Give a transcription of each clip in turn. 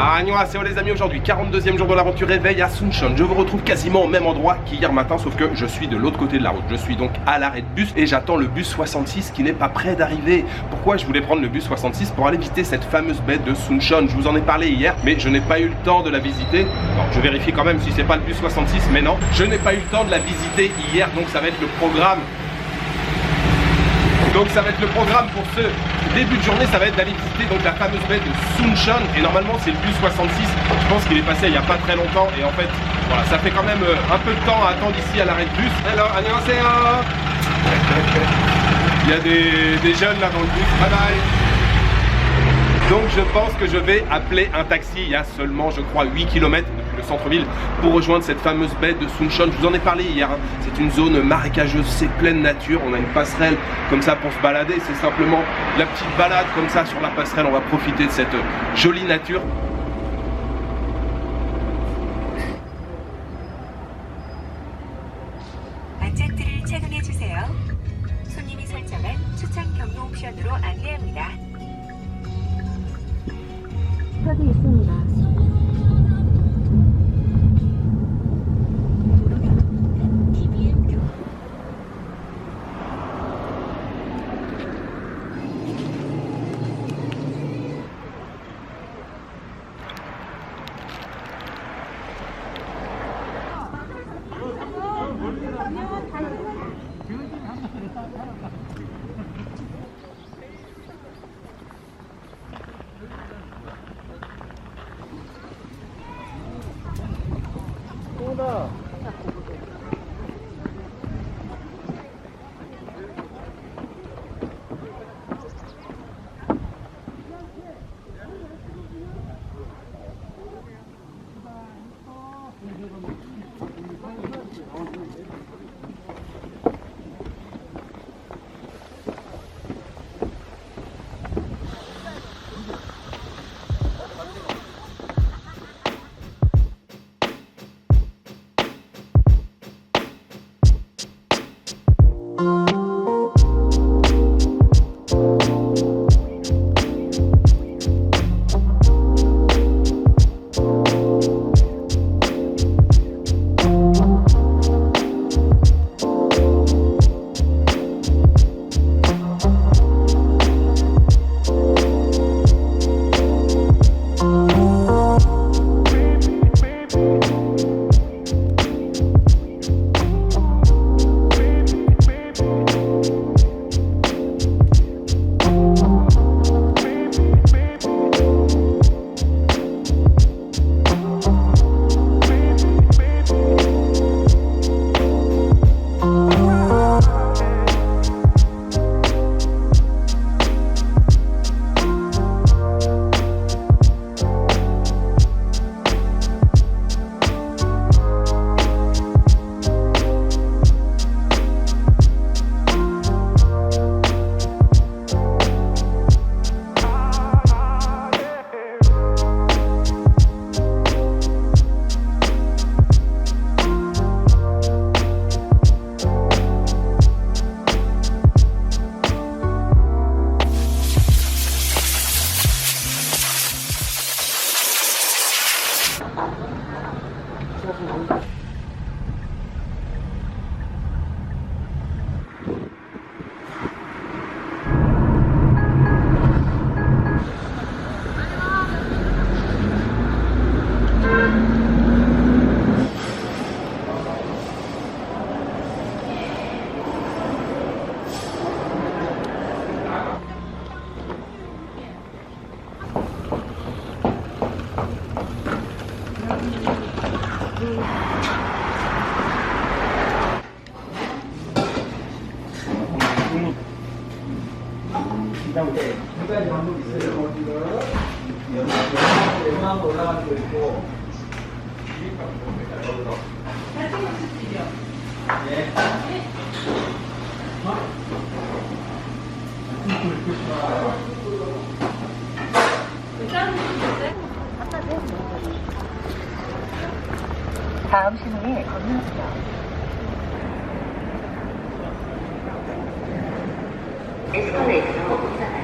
Annyeonghaseyo les amis, aujourd'hui 42e jour de l'aventure réveil à Suncheon. Je vous retrouve quasiment au même endroit qu'hier matin, sauf que je suis de l'autre côté de la route. Je suis donc à l'arrêt de bus et j'attends le bus 66 qui n'est pas prêt d'arriver. Pourquoi je voulais prendre le bus 66? Pour aller visiter cette fameuse baie de Suncheon. Je vous en ai parlé hier, mais je n'ai pas eu le temps de la visiter. Non, je vérifie quand même si c'est pas le bus 66, mais non, je n'ai pas eu le temps de la visiter hier, donc ça va être le programme. Donc ça va être le programme pour ce début de journée, ça va être d'aller visiter donc la fameuse baie de Suncheon. Et normalement c'est le bus 66, je pense qu'il est passé il n'y a pas très longtemps. Et en fait, voilà, ça fait quand même un peu de temps à attendre ici à l'arrêt de bus. Alors, annyeonghaseyo. Il y a des jeunes là dans le bus, bye bye. Donc je pense que je vais appeler un taxi. Il y a seulement, je crois, 8 km depuis le centre-ville pour rejoindre cette fameuse baie de Suncheon. Je vous en ai parlé hier, hein. C'est une zone marécageuse, c'est pleine nature. On a une passerelle comme ça pour se balader. C'est simplement la petite balade comme ça sur la passerelle. On va profiter de cette jolie nature. 안전띠를 착용해 주세요. 손님이 설정한 추천 경로 옵션으로 안내합니다. 여기 있습니다. 여기까지 방법 있어요. 지금 웬만한 거 올라가는 거 있고. 네. 다음 신호에 건너세요. 에스컬레이터로 올라가세요.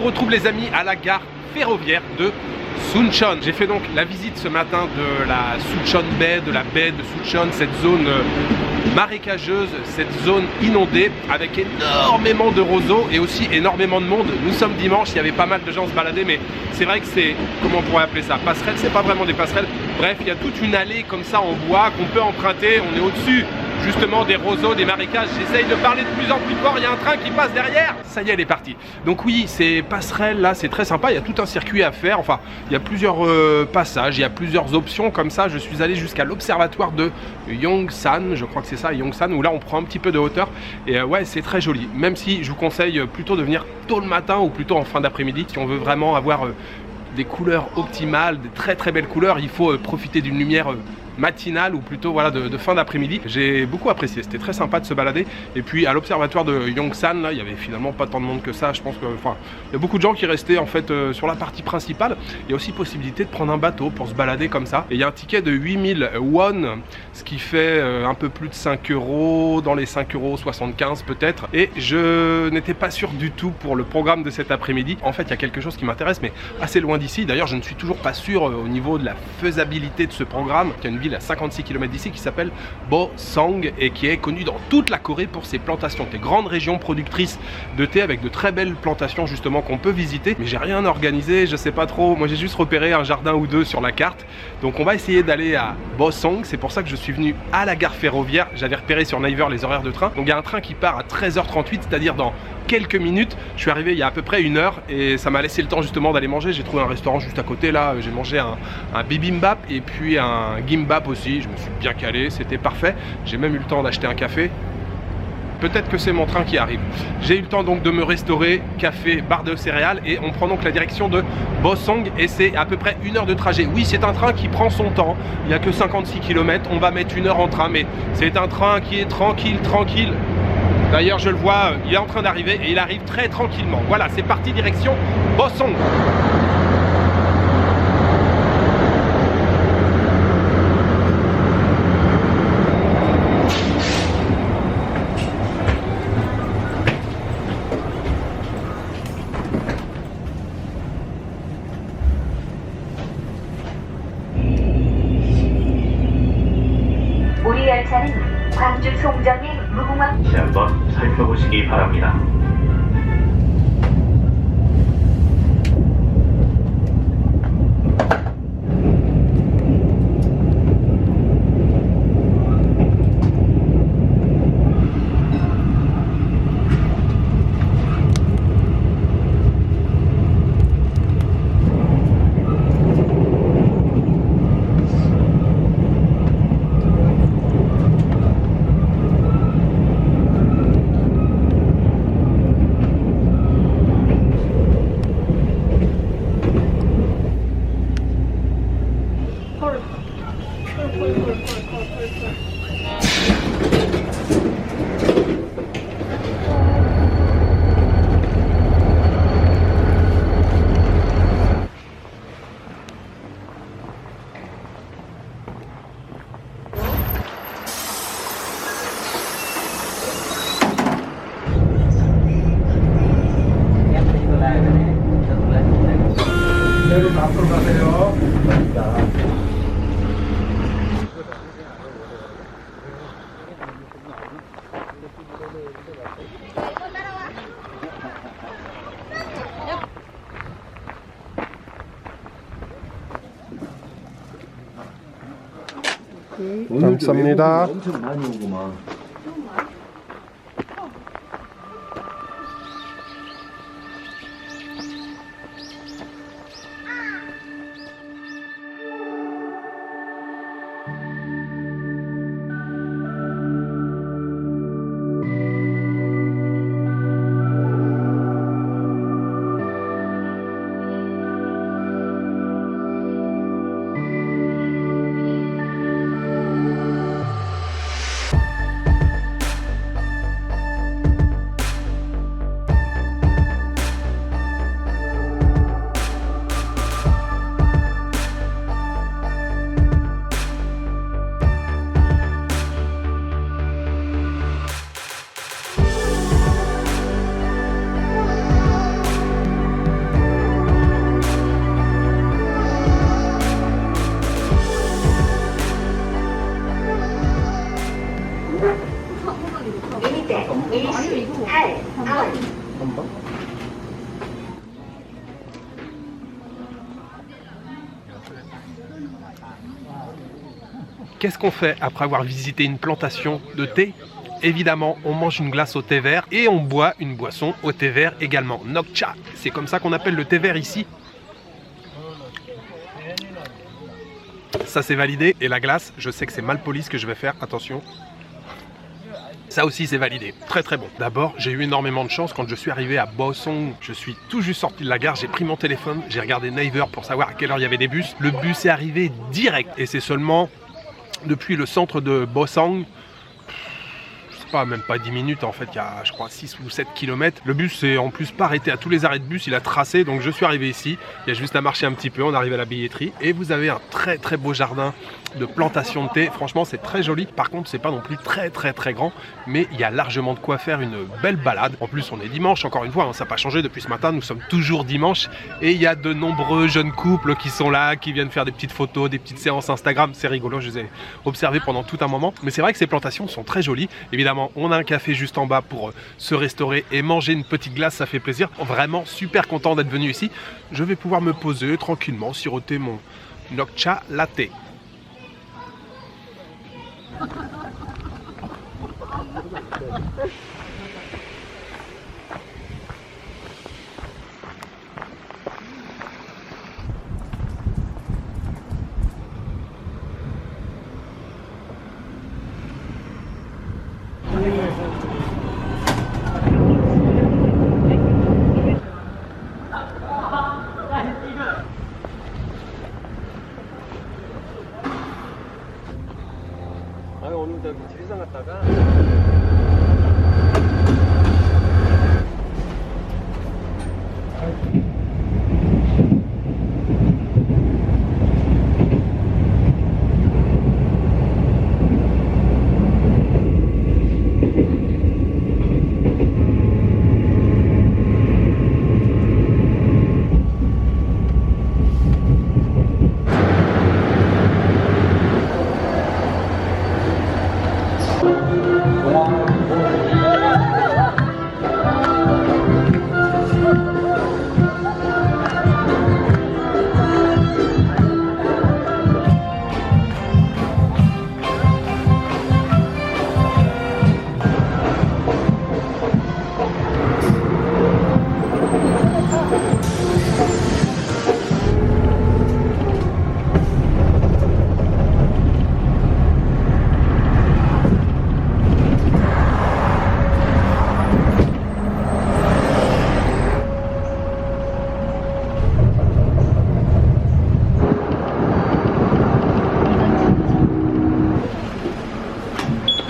retrouve les amis à la gare ferroviaire de Suncheon. J'ai fait donc la visite ce matin de la Suncheon Bay, de la baie de Suncheon, cette zone marécageuse, cette zone inondée avec énormément de roseaux et aussi énormément de monde. Nous sommes dimanche, il y avait pas mal de gens se balader, mais c'est vrai que c'est, comment on pourrait appeler ça, passerelle, c'est pas vraiment des passerelles. Bref, il y a toute une allée comme ça en bois qu'on peut emprunter, on est au-dessus justement des roseaux, des marécages. J'essaye de parler de plus en plus fort, il y a un train qui passe derrière. Ça y est, elle est partie. Donc oui, ces passerelles là, c'est très sympa, il y a tout un circuit à faire, enfin, il y a plusieurs passages, il y a plusieurs options comme ça. Je suis allé jusqu'à l'observatoire de Yongsan, je crois que c'est ça, Yongsan, où là on prend un petit peu de hauteur et ouais, c'est très joli. Même si je vous conseille plutôt de venir tôt le matin ou plutôt en fin d'après-midi si on veut vraiment avoir des couleurs optimales, des très très belles couleurs, il faut profiter d'une lumière matinale ou plutôt voilà de fin d'après-midi. J'ai beaucoup apprécié, c'était très sympa de se balader. Et puis à l'observatoire de Yongsan, là, il y avait finalement pas tant de monde que ça. Je pense que, enfin, il y a beaucoup de gens qui restaient en fait sur la partie principale. Il y a aussi possibilité de prendre un bateau pour se balader comme ça. Et il y a un ticket de 8000 won, ce qui fait un peu plus de 5 euros, dans les 5,75 € peut-être. Et je n'étais pas sûr du tout pour le programme de cet après-midi. En fait, il y a quelque chose qui m'intéresse, mais assez loin d'ici. D'ailleurs, je ne suis toujours pas sûr au niveau de la faisabilité de ce programme. Il y a une ville à 56 km d'ici qui s'appelle Bosang et qui est connue dans toute la Corée pour ses plantations, des grandes régions productrices de thé avec de très belles plantations justement qu'on peut visiter. Mais j'ai rien organisé, je sais pas trop. Moi j'ai juste repéré un jardin ou deux sur la carte. Donc on va essayer d'aller à Bosang. C'est pour ça que je suis venu à la gare ferroviaire. J'avais repéré sur Naver les horaires de train. Donc il y a un train qui part à 13h38, c'est-à-dire dans quelques minutes. Je suis arrivé il y a à peu près 1 heure et ça m'a laissé le temps justement d'aller manger. J'ai trouvé un restaurant juste à côté là. J'ai mangé un bibimbap et puis un gimbap aussi. Je me suis bien calé, c'était parfait. J'ai même eu le temps d'acheter un café. Peut-être que c'est mon train qui arrive. J'ai eu le temps donc de me restaurer, café, barre de céréales et on prend donc la direction de Bosang et c'est à peu près 1 heure de trajet. Oui, c'est un train qui prend son temps. Il n'y a que 56 km. On va mettre 1 heure en train, mais c'est un train qui est tranquille. D'ailleurs, je le vois, il est en train d'arriver et il arrive très tranquillement. Voilà, c'est parti direction Bosang. 우리 열차는 광주 송정의 무궁화 다시 한번 살펴보시기 바랍니다. 앞으로 가세요. 감사합니다. 엄청 많이 오구만. Qu'est-ce qu'on fait après avoir visité une plantation de thé? Évidemment, on mange une glace au thé vert et on boit une boisson au thé vert également. Nokcha, c'est comme ça qu'on appelle le thé vert ici. Ça c'est validé. Et la glace, je sais que c'est mal poli ce que je vais faire, attention. Ça aussi c'est validé, très très bon. D'abord, j'ai eu énormément de chance quand je suis arrivé à Bosong. Je suis tout juste sorti de la gare, j'ai pris mon téléphone, j'ai regardé Naver pour savoir à quelle heure il y avait des bus. Le bus est arrivé direct et c'est seulement depuis le centre de Bosong, même pas 10 minutes en fait, il y a je crois 6 ou 7 km. Le bus s'est en plus pas arrêté à tous les arrêts de bus, il a tracé, donc je suis arrivé ici, il y a juste à marcher un petit peu, on arrive à la billetterie et vous avez un très très beau jardin de plantation de thé. Franchement c'est très joli, par contre c'est pas non plus très grand, mais il y a largement de quoi faire une belle balade. En plus on est dimanche, encore une fois, hein, ça n'a pas changé depuis ce matin, nous sommes toujours dimanche et il y a de nombreux jeunes couples qui sont là, qui viennent faire des petites photos, des petites séances Instagram, c'est rigolo, je les ai observés pendant tout un moment, mais c'est vrai que ces plantations sont très jolies. Évidemment on a un café juste en bas pour se restaurer et manger une petite glace, ça fait plaisir. Vraiment super content d'être venu ici. Je vais pouvoir me poser tranquillement, siroter mon Nokcha latte. 오늘 지리산 갔다가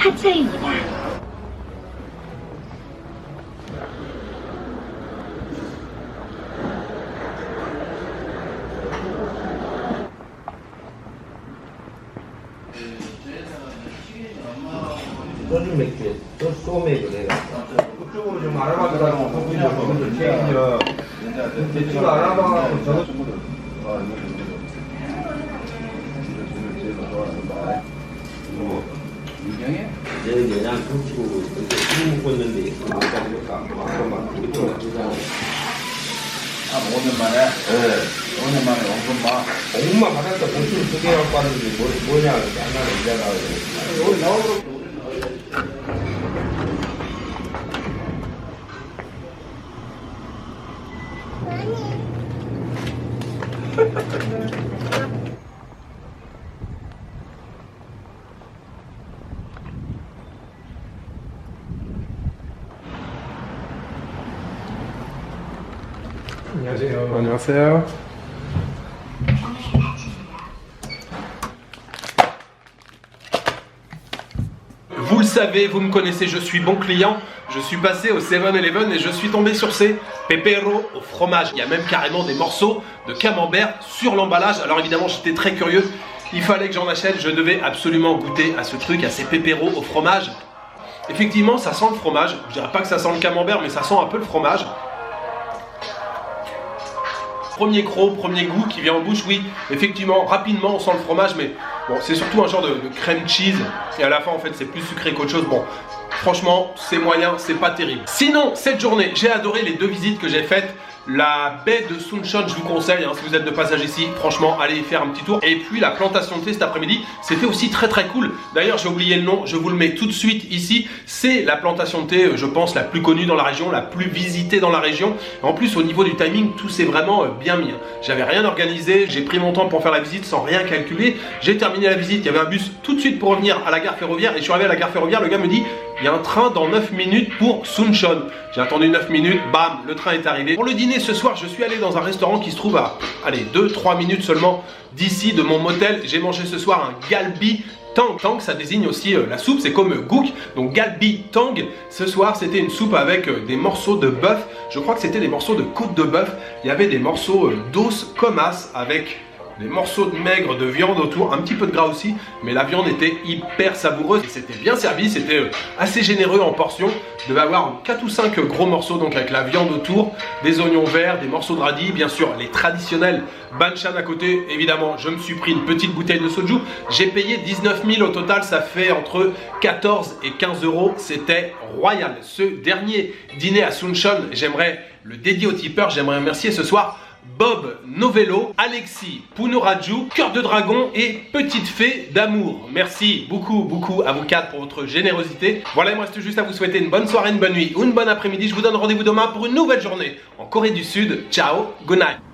하차입니다. 소주 맥주, 소맥을 해라. 그쪽으로 좀 알아봐달라고 거기 좀 체인저 대충 알아봐가지고 저거 저는 그냥 붙이고 이렇게 술 먹고 있는데 아까만 우리 또 한 5년 만에? 네. 5년 만에 원금만. 원금만 받았다 보수를 2개 갖고 왔는데 뭐냐 안 나는 이자가 여기 나오고 안녕하세요. 안녕하세요. Vous le savez, vous me connaissez, je suis bon client. Je suis passé au 7-Eleven et je suis tombé sur ces pepero au fromage. Il y a même carrément des morceaux de camembert sur l'emballage. Alors évidemment, j'étais très curieux. Il fallait que j'en achète. Je devais absolument goûter à ce truc, à ces pepero au fromage. Effectivement, ça sent le fromage. Je dirais pas que ça sent le camembert, mais ça sent un peu le fromage. Premier croc, premier goût qui vient en bouche, oui, effectivement, rapidement on sent le fromage, mais bon, c'est surtout un genre de crème cheese, et à la fin en fait c'est plus sucré qu'autre chose. Bon, franchement, c'est moyen, c'est pas terrible. Sinon, cette journée, j'ai adoré les 2 visites que j'ai faites. La baie de Suncheon, je vous conseille, hein, si vous êtes de passage ici, franchement, allez y faire un petit tour. Et puis la plantation de thé cet après-midi, c'était aussi très très cool. D'ailleurs, j'ai oublié le nom, je vous le mets tout de suite ici. C'est la plantation de thé, je pense, la plus connue dans la région, la plus visitée dans la région. En plus, au niveau du timing, tout s'est vraiment bien mis. J'avais rien organisé, j'ai pris mon temps pour faire la visite sans rien calculer. J'ai terminé la visite, il y avait un bus tout de suite pour revenir à la gare ferroviaire. Et je suis arrivé à la gare ferroviaire, le gars me dit, il y a un train dans 9 minutes pour Suncheon. J'ai attendu 9 minutes, bam, le train est arrivé. Pour le dîner ce soir, je suis allé dans un restaurant qui se trouve à, allez, 2-3 minutes seulement d'ici, de mon motel. J'ai mangé ce soir un galbi tang. Tang, ça désigne aussi la soupe, c'est comme gouk. Donc galbi tang, ce soir, c'était une soupe avec des morceaux de bœuf. Je crois que c'était des morceaux de côte de bœuf. Il y avait des morceaux d'os comme as avec des morceaux de maigre de viande autour, un petit peu de gras aussi, mais la viande était hyper savoureuse et c'était bien servi, c'était assez généreux en portions. Je devais avoir 4 ou 5 gros morceaux, donc avec la viande autour, des oignons verts, des morceaux de radis, bien sûr les traditionnels banchan à côté. Évidemment, je me suis pris une petite bouteille de soju. J'ai payé 19 000 au total, ça fait entre 14 et 15 euros. C'était royal. Ce dernier dîner à Suncheon, j'aimerais le dédier aux tipeurs, j'aimerais remercier ce soir Bob Novello, Alexis Pounoraju, Cœur de Dragon et Petite Fée d'Amour. Merci beaucoup à vous 4 pour votre générosité. Voilà, il me reste juste à vous souhaiter une bonne soirée, une bonne nuit ou une bonne après-midi. Je vous donne rendez-vous demain pour une nouvelle journée en Corée du Sud. Ciao, good night.